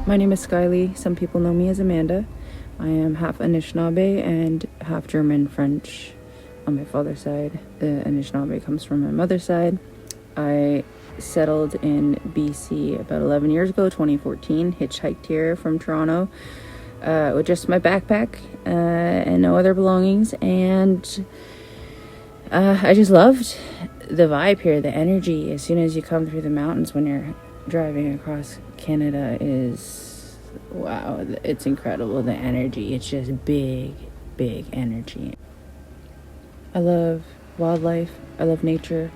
My name is Skylee. Some people know me as Amanda. I am half Anishinaabe and half German French on my father's side. The Anishinaabe comes from my mother's side. I settled in BC about 11 years ago, 2014. Hitchhiked here from Toronto with just my backpack and no other belongings. And I just loved the vibe here, the energy. As soon as you come through the mountains when you're driving across Canada is, wow, it's incredible. The energy, it's just big energy. I love wildlife. I love nature.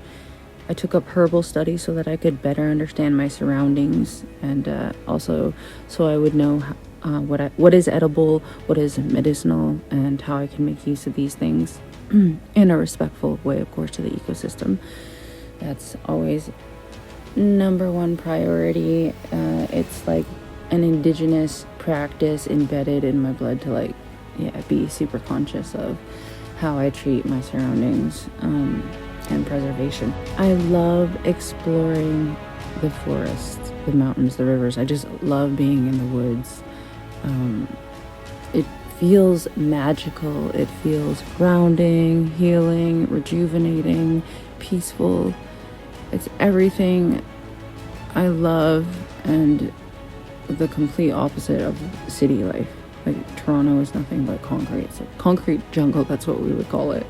I took up herbal studies so that I could better understand my surroundings, and also so I would know what is edible, what is medicinal, and how I can make use of these things in a respectful way, of course, to the ecosystem. That's always number one priority. It's like an indigenous practice embedded in my blood to be super conscious of how I treat my surroundings and preservation. I love exploring the forests, the mountains, the rivers. I just love being in the woods. It feels magical. It feels grounding, healing, rejuvenating, peaceful. It's everything I love and the complete opposite of city life. Like, Toronto is nothing but concrete. It's a concrete jungle, that's what we would call it.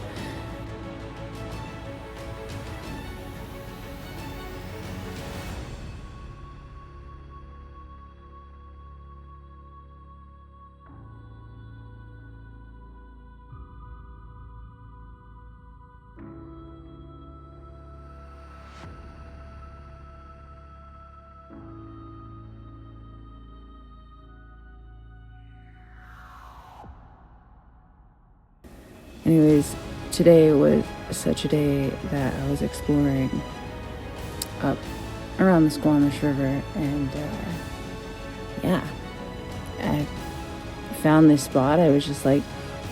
Anyways, today was such a day that I was exploring up around the Squamish River, and I found this spot. I was just like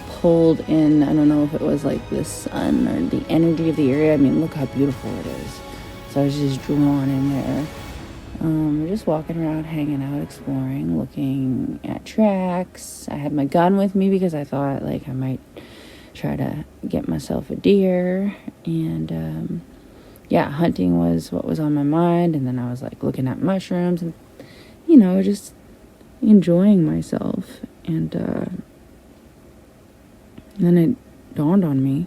pulled in. I don't know if it was like the sun or the energy of the area. I mean, look how beautiful it is. So I was just drawn in there. We're just walking around, hanging out, exploring, looking at tracks. I had my gun with me because I thought like I might try to get myself a deer, and hunting was what was on my mind. And then I was like looking at mushrooms and just enjoying myself, and then it dawned on me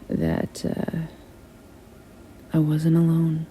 that I wasn't alone.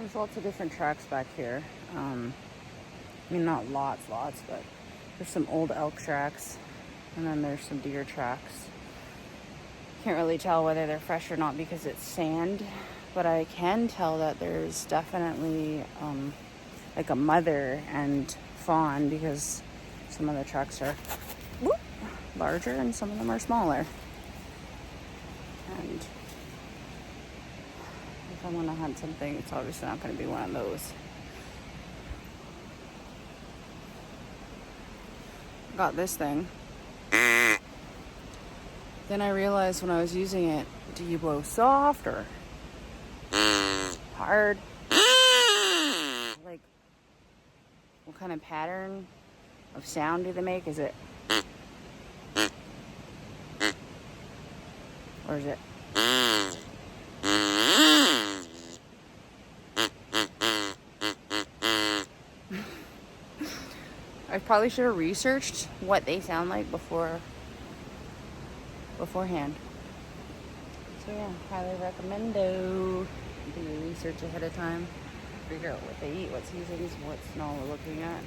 There's lots of different tracks back here. I mean, not lots, but there's some old elk tracks, and then there's some deer tracks. Can't really tell whether they're fresh or not because it's sand, but I can tell that there's definitely like a mother and fawn, because some of the tracks are larger and some of them are smaller. And if I want to hunt something, it's obviously not going to be one of those. Got this thing. Then I realized when I was using it, do you blow soft or hard? Like, what kind of pattern of sound do they make? Is it, or is it? I probably should have researched what they sound like beforehand. So yeah, highly recommend do your research ahead of time. Figure out what they eat, what seasons, what smell we're looking at.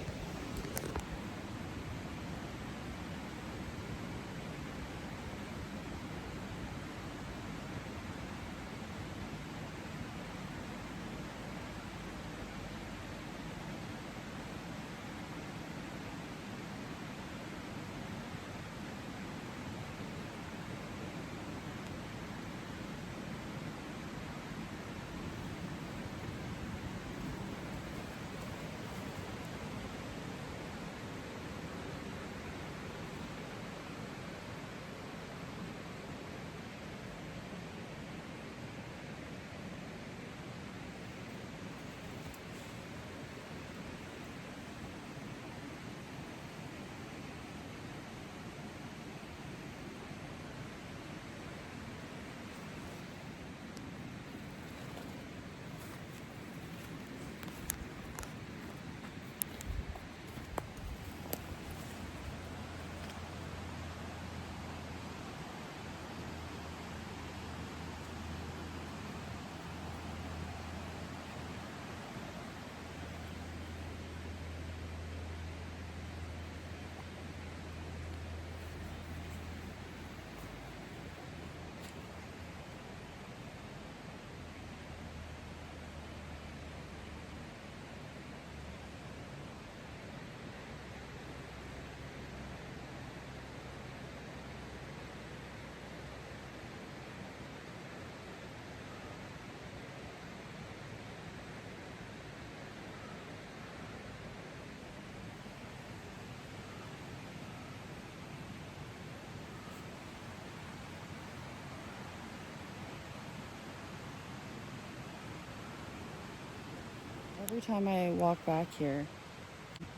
Every time I walk back here,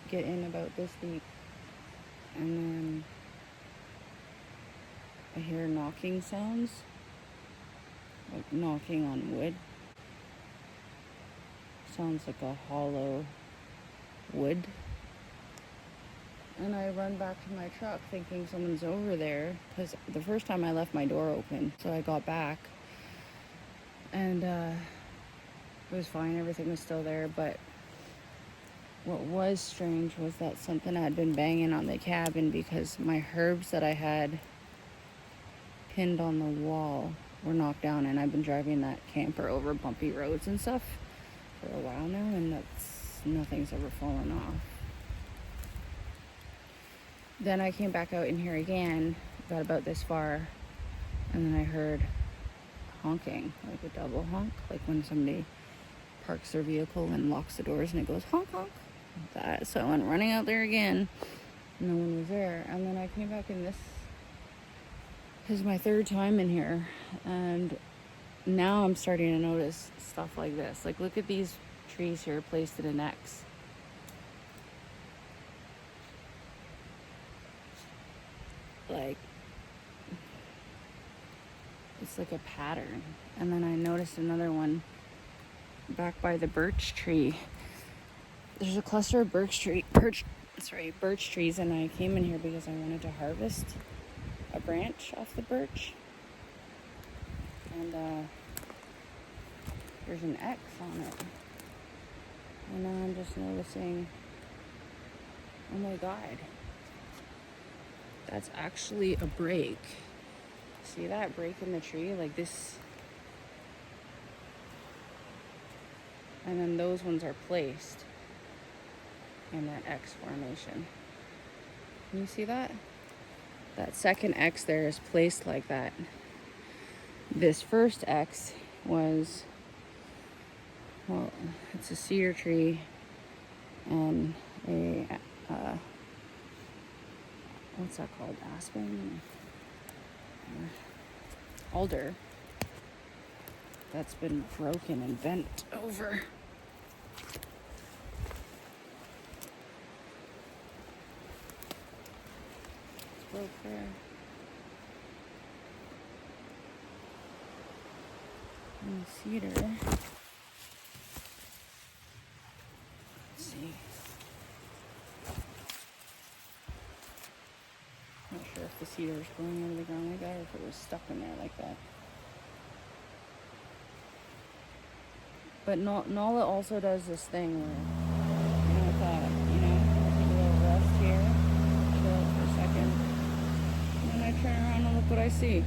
get in about this deep, and then I hear knocking sounds, like knocking on wood. Sounds like a hollow wood. And I run back to my truck thinking someone's over there, because the first time I left my door open, so I got back, and it was fine, everything was still there, but what was strange was that something had been banging on the cabin, because my herbs that I had pinned on the wall were knocked down, and I've been driving that camper over bumpy roads and stuff for a while now, and nothing's ever fallen off. Then I came back out in here again, got about this far, and then I heard honking, like a double honk, like when somebody parks their vehicle and locks the doors and it goes honk honk. That. So I went running out there again. No one was there. And then I came back in this. This is my third time in here. And now I'm starting to notice stuff like this. Like, look at these trees here placed in an X. Like, it's like a pattern. And then I noticed another one back by the birch tree. There's a cluster of birch trees, and I came in here because I wanted to harvest a branch off the birch. And there's an X on it. And now I'm just noticing, oh my God, that's actually a break. See that break in the tree? Like this. And then those ones are placed in that X formation. Can you see that? That second X there is placed like that. This first X was, well, it's a cedar tree and a, what's that called? Aspen? Alder. That's been broken and bent over. It's broke there. And cedar. Let's see. Not sure if the cedar was growing out of the ground like that or if it was stuck in there like that. But Nala also does this thing where, I thought, take a little rest here, chill for a second, and then I turn around and look what I see.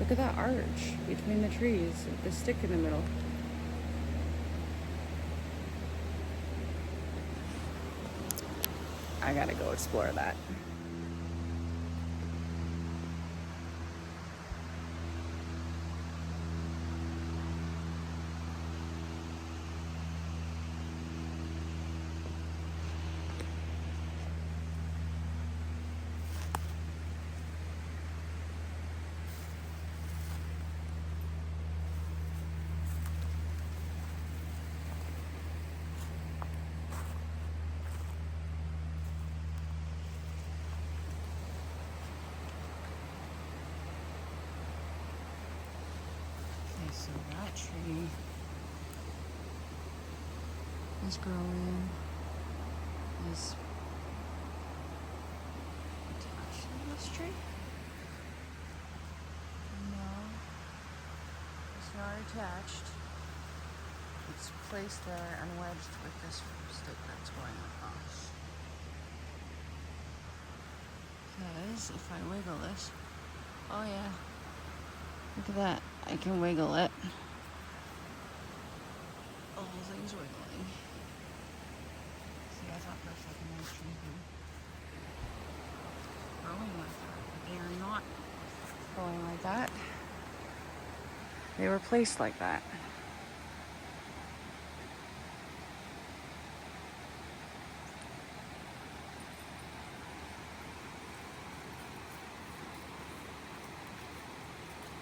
Look at that arch between the trees, with the stick in the middle. I gotta go explore that. So that tree is growing, is attached to this tree. No, it's not attached. It's placed there and wedged with this stick that's going across. Because if I wiggle this, oh yeah, look at that. I can wiggle it. The whole thing's wiggling. See, I thought for a second those trees were growing like that, but they are not growing like that. They were placed like that.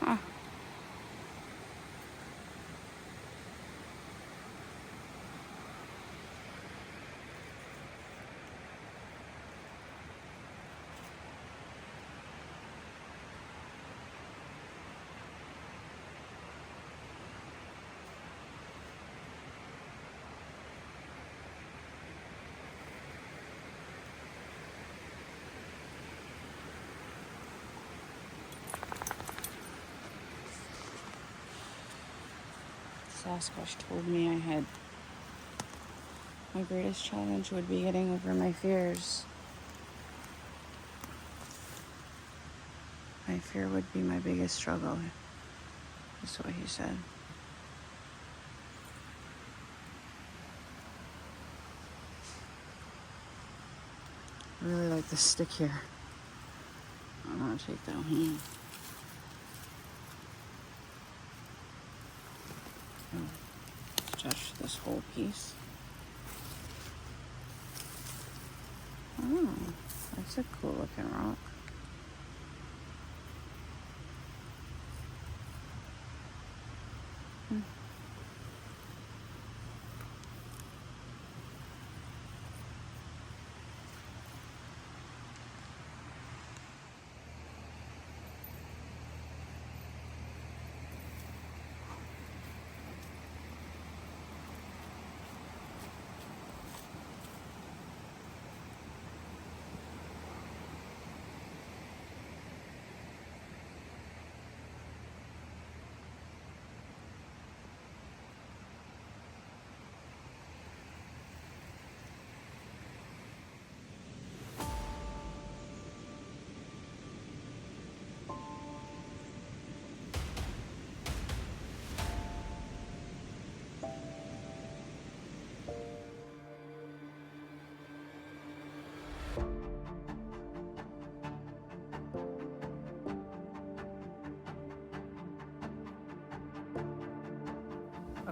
Huh. Sasquatch told me my greatest challenge would be getting over my fears. My fear would be my biggest struggle. That's what he said. I really like this stick here. I'm gonna take that home. Touch this whole piece. Oh, that's a cool looking rock.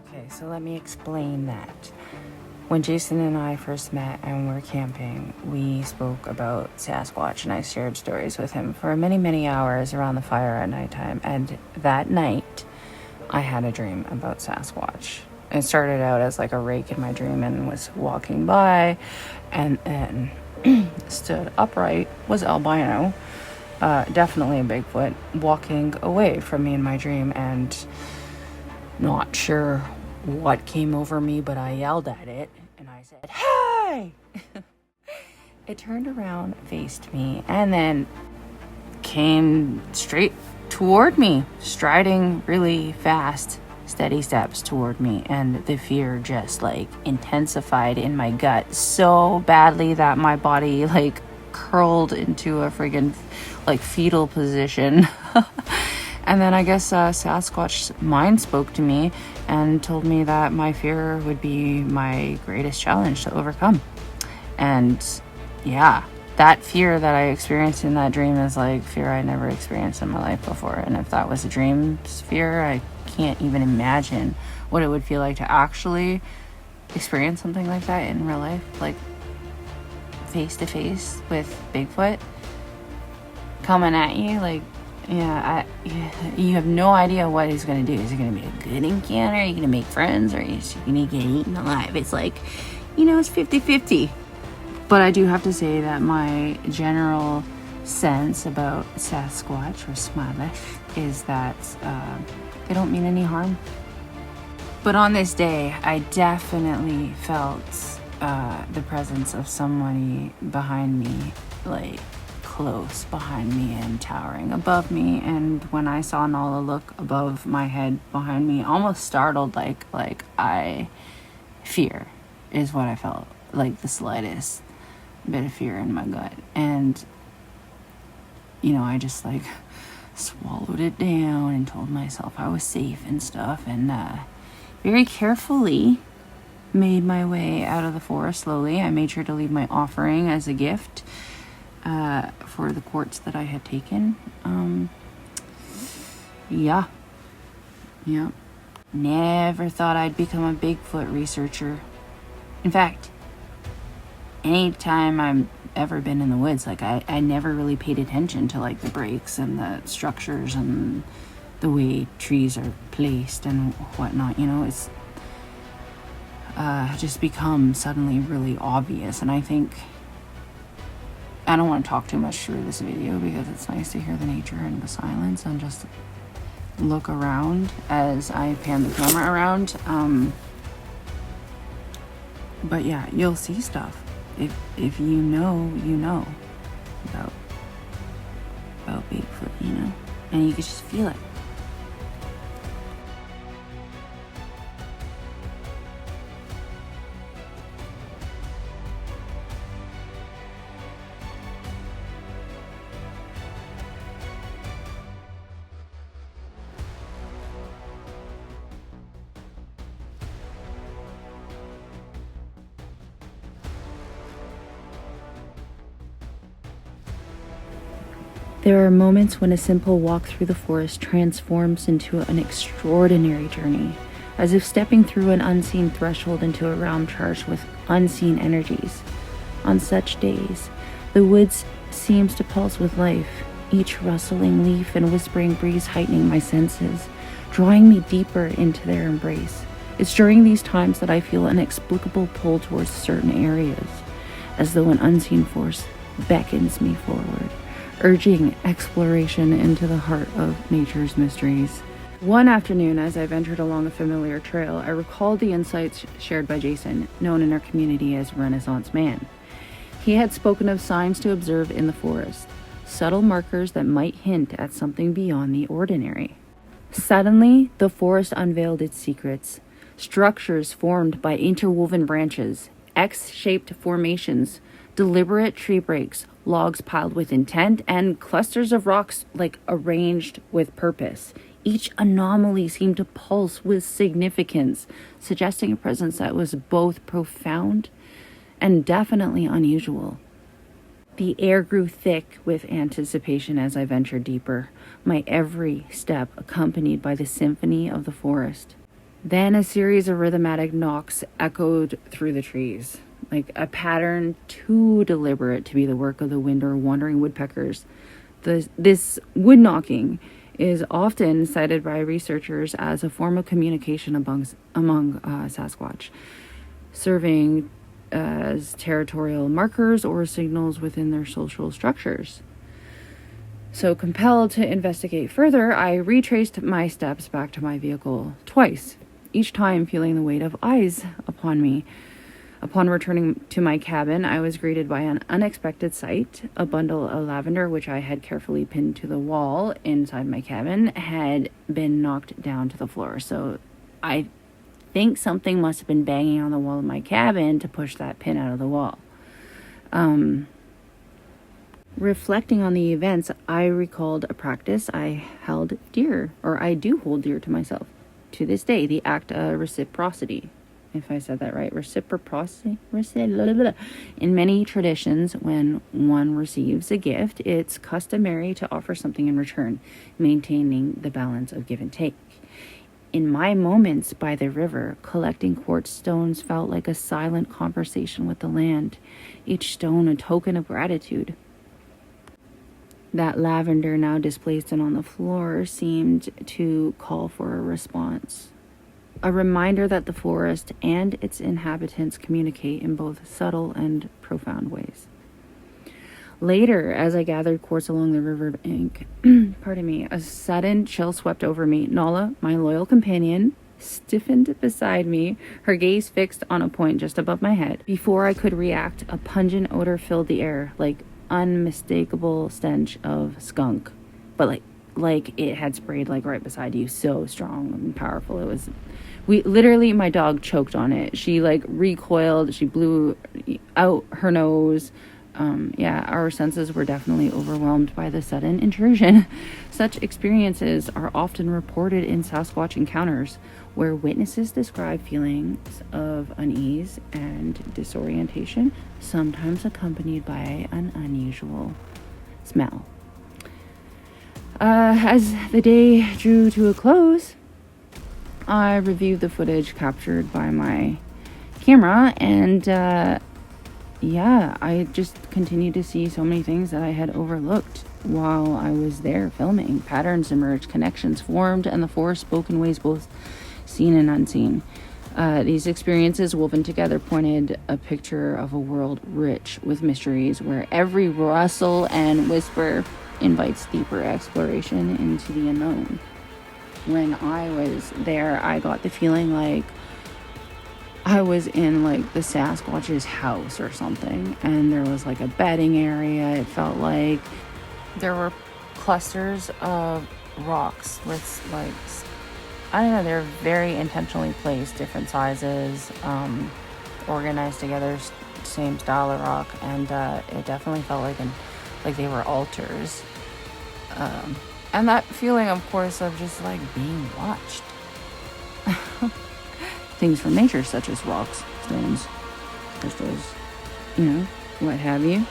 Okay, so let me explain that. When Jason and I first met and were camping, we spoke about Sasquatch, and I shared stories with him for many, many hours around the fire at nighttime. And that night, I had a dream about Sasquatch. It started out as like a rake in my dream and was walking by, and then stood upright, was albino, definitely a Bigfoot, walking away from me in my dream, and not sure what came over me, but I yelled at it and I said, "Hey!" It turned around, faced me, and then came straight toward me, striding really fast, steady steps toward me, and the fear just like intensified in my gut so badly that my body like curled into a friggin' like fetal position. And then I guess Sasquatch's mind spoke to me and told me that my fear would be my greatest challenge to overcome. And yeah, that fear that I experienced in that dream is like fear I never experienced in my life before. And if that was a dream fear, I can't even imagine what it would feel like to actually experience something like that in real life, like face to face with Bigfoot coming at you. Like, you have no idea what he's going to do. Is it going to be a good encounter? Are you going to make friends? Or are you going to get eaten alive? It's like, it's 50-50. But I do have to say that my general sense about Sasquatch or Sabe is that they don't mean any harm. But on this day, I definitely felt the presence of somebody behind me, like close behind me and towering above me. And when I saw Nala look above my head behind me, almost startled, like fear is what I felt, like the slightest bit of fear in my gut. And I just like swallowed it down and told myself I was safe and stuff, and very carefully made my way out of the forest slowly. I made sure to leave my offering as a gift for the quartz that I had taken. Yeah. Never thought I'd become a Bigfoot researcher. In fact, anytime I've ever been in the woods, like I never really paid attention to like the breaks and the structures and the way trees are placed and whatnot. It's just become suddenly really obvious. And I think I don't want to talk too much through this video because it's nice to hear the nature and the silence and just look around as I pan the camera around. But yeah, you'll see stuff. If you know about Bigfoot, and you can just feel it. There are moments when a simple walk through the forest transforms into an extraordinary journey, as if stepping through an unseen threshold into a realm charged with unseen energies. On such days, the woods seems to pulse with life, each rustling leaf and whispering breeze heightening my senses, drawing me deeper into their embrace. It's during these times that I feel an inexplicable pull towards certain areas, as though an unseen force beckons me forward, urging exploration into the heart of nature's mysteries. One afternoon, as I ventured along a familiar trail, I recalled the insights shared by Jason, known in our community as RenaissanceMan. He had spoken of signs to observe in the forest, subtle markers that might hint at something beyond the ordinary. Suddenly, the forest unveiled its secrets, structures formed by interwoven branches, X-shaped formations, deliberate tree breaks, logs piled with intent, and clusters of rocks like arranged with purpose. Each anomaly seemed to pulse with significance, suggesting a presence that was both profound and definitely unusual. The air grew thick with anticipation as I ventured deeper, my every step accompanied by the symphony of the forest. Then a series of rhythmic knocks echoed through the trees, like a pattern too deliberate to be the work of the wind or wandering woodpeckers. This wood knocking is often cited by researchers as a form of communication among Sasquatch, serving as territorial markers or signals within their social structures. So, compelled to investigate further, I retraced my steps back to my vehicle twice, each time feeling the weight of eyes upon me. Upon returning to my cabin, I was greeted by an unexpected sight. A bundle of lavender, which I had carefully pinned to the wall inside my cabin, had been knocked down to the floor. So I think something must have been banging on the wall of my cabin to push that pin out of the wall. Reflecting on the events, I recalled a practice I held dear, or I do hold dear to myself to this day, the act of reciprocity. If I said that right, reciprocity. In many traditions, when one receives a gift, it's customary to offer something in return, maintaining the balance of give and take. In my moments by the river, collecting quartz stones felt like a silent conversation with the land, each stone a token of gratitude. That lavender now displaced and on the floor seemed to call for a response. A reminder that the forest and its inhabitants communicate in both subtle and profound ways. Later, as I gathered quartz along the river bank, a sudden chill swept over me. Nala, my loyal companion, stiffened beside me, her gaze fixed on a point just above my head. Before I could react, a pungent odor filled the air, like unmistakable stench of skunk, but like it had sprayed like right beside you, so strong and powerful. It was, my dog choked on it. She like recoiled, she blew out her nose. Our senses were definitely overwhelmed by the sudden intrusion. Such experiences are often reported in Sasquatch encounters, where witnesses describe feelings of unease and disorientation, sometimes accompanied by an unusual smell. As the day drew to a close, I reviewed the footage captured by my camera, and I just continued to see so many things that I had overlooked while I was there filming. Patterns emerged, connections formed, and the forest spoke in ways both seen and unseen. These experiences woven together pointed a picture of a world rich with mysteries, where every rustle and whisper invites deeper exploration into the unknown. When I was there, I got the feeling like I was in like the Sasquatch's house or something, and there was like a bedding area. It felt like there were clusters of rocks with like, I don't know, they're very intentionally placed, different sizes, organized together, same style of rock, and it definitely felt like they were altars. And that feeling, of course, of just like being watched. Things from nature, such as rocks, stones, crystals, what have you.